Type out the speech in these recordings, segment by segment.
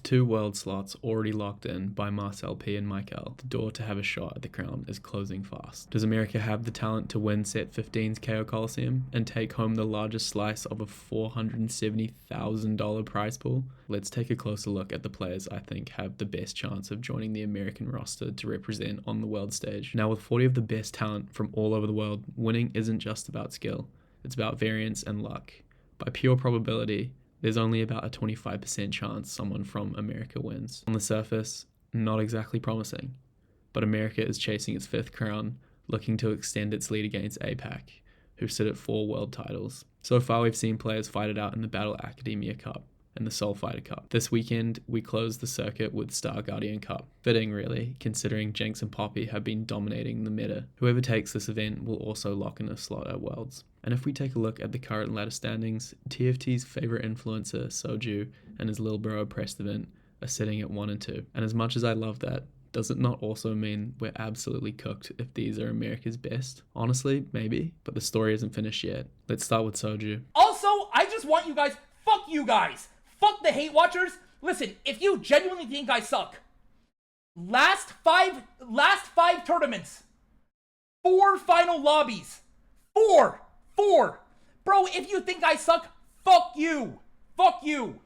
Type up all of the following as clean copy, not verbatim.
2 world slots already locked in by Marcel P and Michael, the door to have a shot at the crown is closing fast. Does America have the talent to win Set 15's KO Coliseum and take home the largest slice of a $470,000 prize pool? Let's take a closer look at the players I think have the best chance of joining the American roster to represent on the world stage. Now, with 40 of the best talent from all over the world, winning isn't just about skill, it's about variance and luck. By pure probability, there's only about a 25% chance someone from America wins. On the surface, not exactly promising, but America is chasing its 5th crown, looking to extend its lead against APAC, who sit at 4 world titles. So far, we've seen players fight it out in the Battle Academia Cup and the Soul Fighter Cup. This weekend, we closed the circuit with Star Guardian Cup. Fitting, really, considering Jinx and Poppy have been dominating the meta. Whoever takes this event will also lock in a slot at Worlds. And if we take a look at the current ladder standings, TFT's favorite influencer, Soju, and his little bro, Prestevent, are sitting at 1 and 2. And as much as I love that, does it not also mean we're absolutely cooked if these are America's best? Honestly, maybe, but the story isn't finished yet. Let's start with Soju. Also, I just want you guys, fuck you guys. Fuck the hate watchers. Listen, if you genuinely think I suck, last five tournaments, 4 final lobbies, 4. Bro, if you think I suck, fuck you. Fuck you.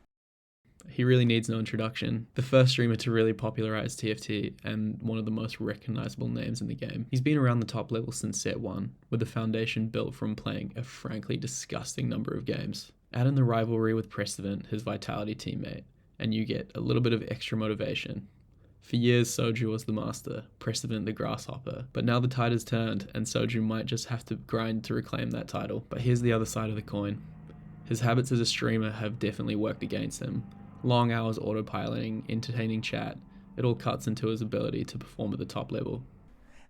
He really needs no introduction. The first streamer to really popularize TFT and one of the most recognizable names in the game. He's been around the top level since Set 1, with a foundation built from playing a frankly disgusting number of games. Add in the rivalry with Prestevent, his Vitality teammate, and you get a little bit of extra motivation. For years, Soju was the master, Prestevent the grasshopper, but now the tide has turned and Soju might just have to grind to reclaim that title. But here's the other side of the coin. His habits as a streamer have definitely worked against him. Long hours autopiloting, entertaining chat, it all cuts into his ability to perform at the top level.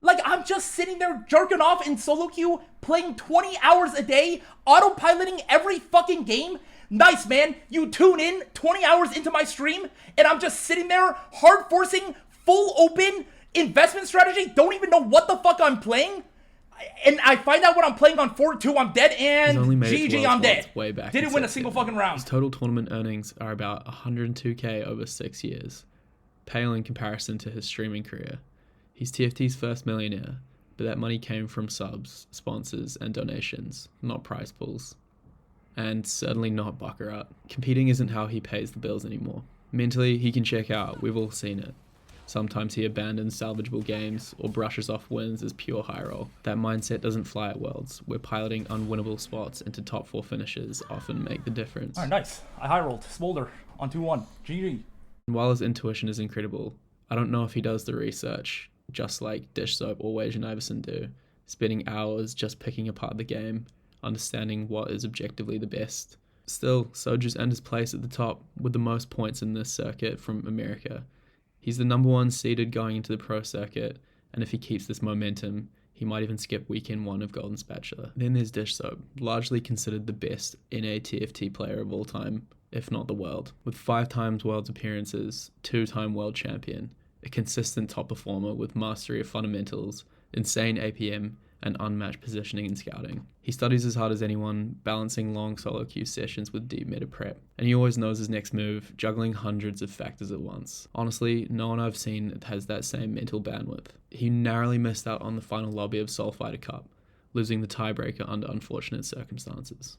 Like, I'm just sitting there jerking off in solo queue, playing 20 hours a day, autopiloting every fucking game. Nice, man. You tune in 20 hours into my stream, and I'm just sitting there, hard forcing, full open, investment strategy, don't even know what the fuck I'm playing. And I find out when I'm playing on 4-2, I'm dead, and GG, I'm dead. Way back Didn't win a single fucking round. His total tournament earnings are about 102k over 6 years, pale in comparison to his streaming career. He's TFT's first millionaire, but that money came from subs, sponsors, and donations, not prize pools. And certainly not Baccarat. Competing isn't how he pays the bills anymore. Mentally, he can check out, we've all seen it. Sometimes he abandons salvageable games or brushes off wins as pure high roll. That mindset doesn't fly at Worlds, where piloting unwinnable spots into top 4 finishes often make the difference. Alright, nice. I high rolled. Smolder on 2-1. GG. And while his intuition is incredible, I don't know if he does the research, just like Dish Soap or Wage and Iverson do, spending hours just picking apart the game, understanding what is objectively the best. Still, Soju's earned his place at the top with the most points in this circuit from America. He's the number 1 seeded going into the Pro Circuit, and if he keeps this momentum, he might even skip weekend 1 of Golden Spatula. Then there's Dish Soap, largely considered the best NA TFT player of all time, if not the world. With 5 times Worlds appearances, 2-time world champion, a consistent top performer with mastery of fundamentals, insane APM, and unmatched positioning and scouting. He studies as hard as anyone, balancing long solo queue sessions with deep meta prep, and he always knows his next move, juggling hundreds of factors at once. Honestly, no one I've seen has that same mental bandwidth. He narrowly missed out on the final lobby of Soul Fighter Cup, losing the tiebreaker under unfortunate circumstances.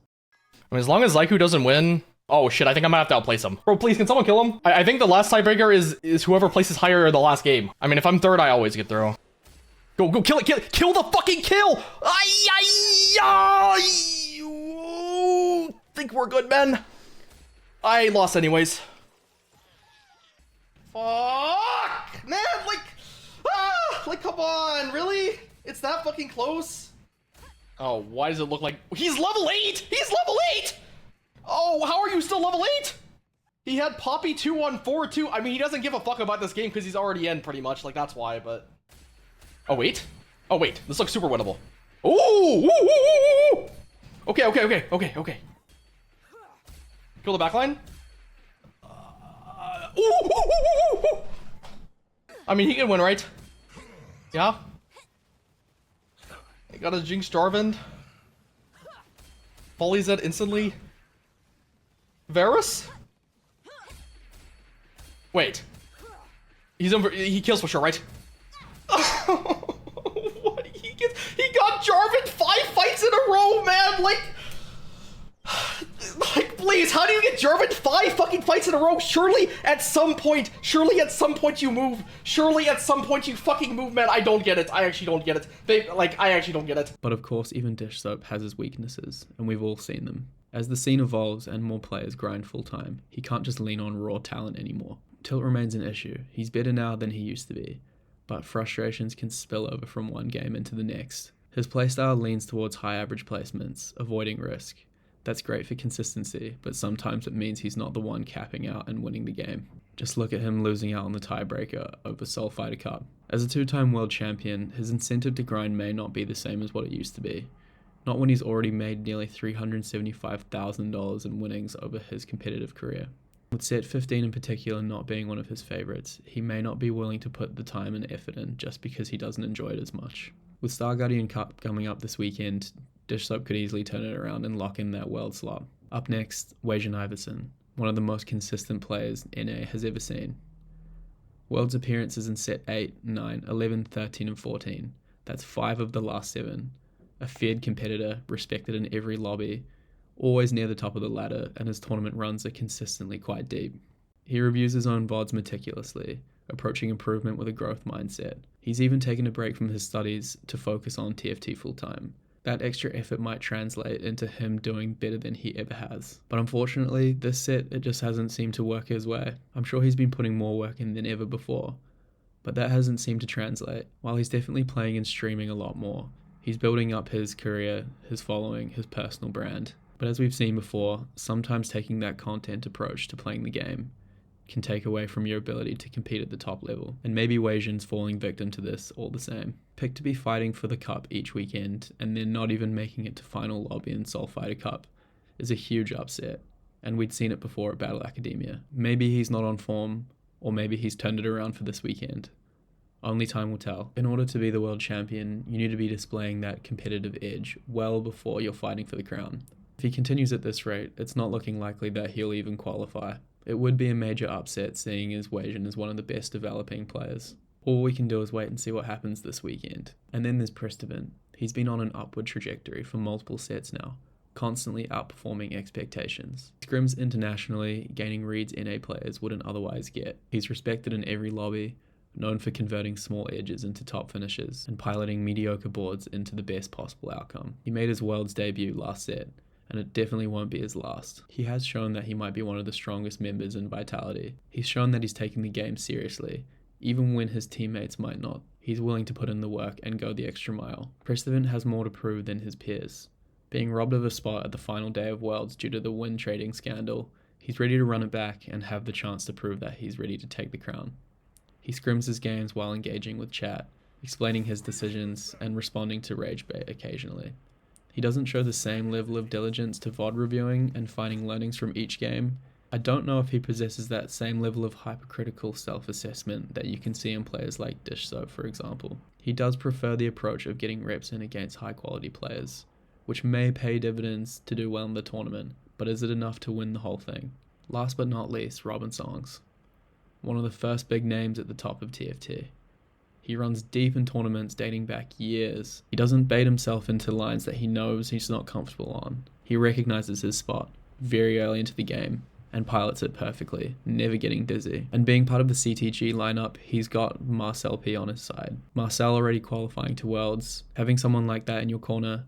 I mean, as long as Zyku doesn't win... Oh shit, I think I might have to outplace him. Bro, please, can someone kill him? I think the last tiebreaker is whoever places higher the last game. I mean, if I'm 3rd, I always get through. Go, kill it, kill the fucking kill! I think we're good, man. I lost anyways. Fuck! Man, like, come on, really? It's that fucking close? Oh, why does it look like... He's level 8! He's level 8! Oh, how are you still level 8? He had Poppy 2-1-4-2. I mean, he doesn't give a fuck about this game because he's already in pretty much. Like, that's why, but... Oh, wait. Oh, wait. This looks super winnable. Ooh! Okay. Kill the backline. I mean, he can win, right? Yeah? He got his Jinx Jarvan. Follies it instantly. Varus? Wait. He kills for sure, right? What? He got Jarvan 5 fights in a row, man! Like, please, how do you get Jarvan 5 fucking fights in a row? Surely at some point you move. Surely at some point you fucking move, man. I don't get it. I actually don't get it. I actually don't get it. But of course, even Dish Soap has his weaknesses, and we've all seen them. As the scene evolves and more players grind full time, he can't just lean on raw talent anymore. Tilt remains an issue. He's better now than he used to be, but frustrations can spill over from one game into the next. His playstyle leans towards high average placements, avoiding risk. That's great for consistency, but sometimes it means he's not the one capping out and winning the game. Just look at him losing out on the tiebreaker over Soul Fighter Cup. As a 2-time world champion, his incentive to grind may not be the same as what it used to be. Not when he's already made nearly $375,000 in winnings over his competitive career. With set 15 in particular not being one of his favourites, he may not be willing to put the time and effort in just because he doesn't enjoy it as much. With Star Guardian Cup coming up this weekend, Dish Soap could easily turn it around and lock in that world slot. Up next, Wajan Iverson, one of the most consistent players NA has ever seen. World's appearances in set 8, 9, 11, 13 and 14. That's 5 of the last 7. A feared competitor, respected in every lobby, always near the top of the ladder, and his tournament runs are consistently quite deep. He reviews his own VODs meticulously, approaching improvement with a growth mindset. He's even taken a break from his studies to focus on TFT full-time. That extra effort might translate into him doing better than he ever has. But unfortunately, this set, it just hasn't seemed to work his way. I'm sure he's been putting more work in than ever before, but that hasn't seemed to translate. While he's definitely playing and streaming a lot more, he's building up his career, his following, his personal brand. But as we've seen before, sometimes taking that content approach to playing the game can take away from your ability to compete at the top level. And maybe Wajan's falling victim to this all the same. Picked to be fighting for the cup each weekend and then not even making it to final lobby in Soul Fighter Cup is a huge upset. And we'd seen it before at Battle Academia. Maybe he's not on form, or maybe he's turned it around for this weekend. Only time will tell. In order to be the world champion, you need to be displaying that competitive edge well before you're fighting for the crown. If he continues at this rate, it's not looking likely that he'll even qualify. It would be a major upset seeing as Wajan is one of the best developing players. All we can do is wait and see what happens this weekend. And then there's Prestivan. He's been on an upward trajectory for multiple sets now, constantly outperforming expectations. He scrims internationally, gaining reads NA players wouldn't otherwise get. He's respected in every lobby, known for converting small edges into top finishes, and piloting mediocre boards into the best possible outcome. He made his Worlds debut last set, and it definitely won't be his last. He has shown that he might be one of the strongest members in Vitality. He's shown that he's taking the game seriously, even when his teammates might not. He's willing to put in the work and go the extra mile. Prestivan has more to prove than his peers. Being robbed of a spot at the final day of Worlds due to the win trading scandal, he's ready to run it back and have the chance to prove that he's ready to take the crown. He scrims his games while engaging with chat, explaining his decisions and responding to rage bait occasionally. He doesn't show the same level of diligence to VOD reviewing and finding learnings from each game. I don't know if he possesses that same level of hypercritical self-assessment that you can see in players like Dish Soap, for example. He does prefer the approach of getting reps in against high-quality players, which may pay dividends to do well in the tournament, but is it enough to win the whole thing? Last but not least, Robin Songs. One of the first big names at the top of TFT. He runs deep in tournaments dating back years. He doesn't bait himself into lines that he knows he's not comfortable on. He recognizes his spot very early into the game and pilots it perfectly, never getting dizzy. And being part of the CTG lineup, he's got Marcel P on his side. Marcel already qualifying to Worlds. Having someone like that in your corner,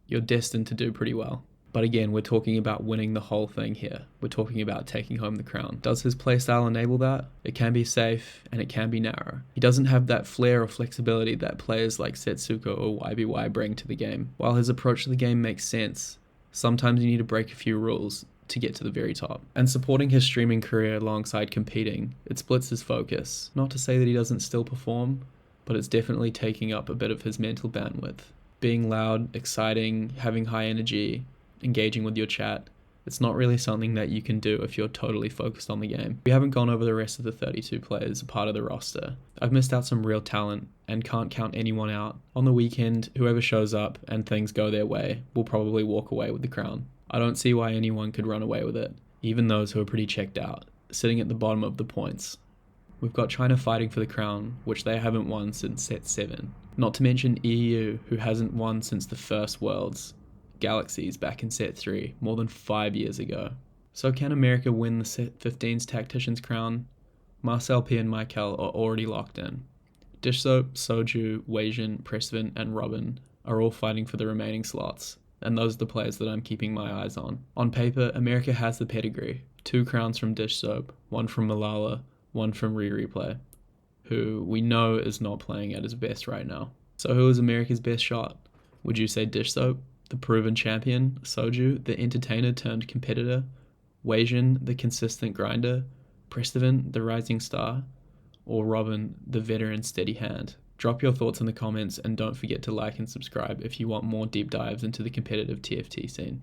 you're destined to do pretty well. But again, we're talking about winning the whole thing here. We're talking about taking home the crown. Does his playstyle enable that? It can be safe and it can be narrow. He doesn't have that flair or flexibility that players like Setsuko or YBY bring to the game. While his approach to the game makes sense, sometimes you need to break a few rules to get to the very top. And supporting his streaming career alongside competing, it splits his focus. Not to say that he doesn't still perform, but it's definitely taking up a bit of his mental bandwidth. Being loud, exciting, having high energy, engaging with your chat, it's not really something that you can do if you're totally focused on the game. We haven't gone over the rest of the 32 players a part of the roster. I've missed out some real talent and can't count anyone out. On the weekend, whoever shows up and things go their way will probably walk away with the crown. I don't see why anyone could run away with it, even those who are pretty checked out, sitting at the bottom of the points. We've got China fighting for the crown, which they haven't won since set 7. Not to mention EU, who hasn't won since the first Worlds, Galaxies back in set 3, more than 5 years ago. So can America win the set 15's Tactician's crown? Marcel P and Michael are already locked in. Dish Soap, Soju, Weijin, Prestevin, and Robin are all fighting for the remaining slots, and those are the players that I'm keeping my eyes on. On paper, America has the pedigree. 2 crowns from Dish Soap, 1 from Malala, 1 from Replay, who we know is not playing at his best right now. So who is America's best shot? Would you say Dish Soap, the proven champion, Soju, the entertainer turned competitor, Weijin, the consistent grinder, Prestevin, the rising star, or Robin, the veteran steady hand? Drop your thoughts in the comments and don't forget to like and subscribe if you want more deep dives into the competitive TFT scene.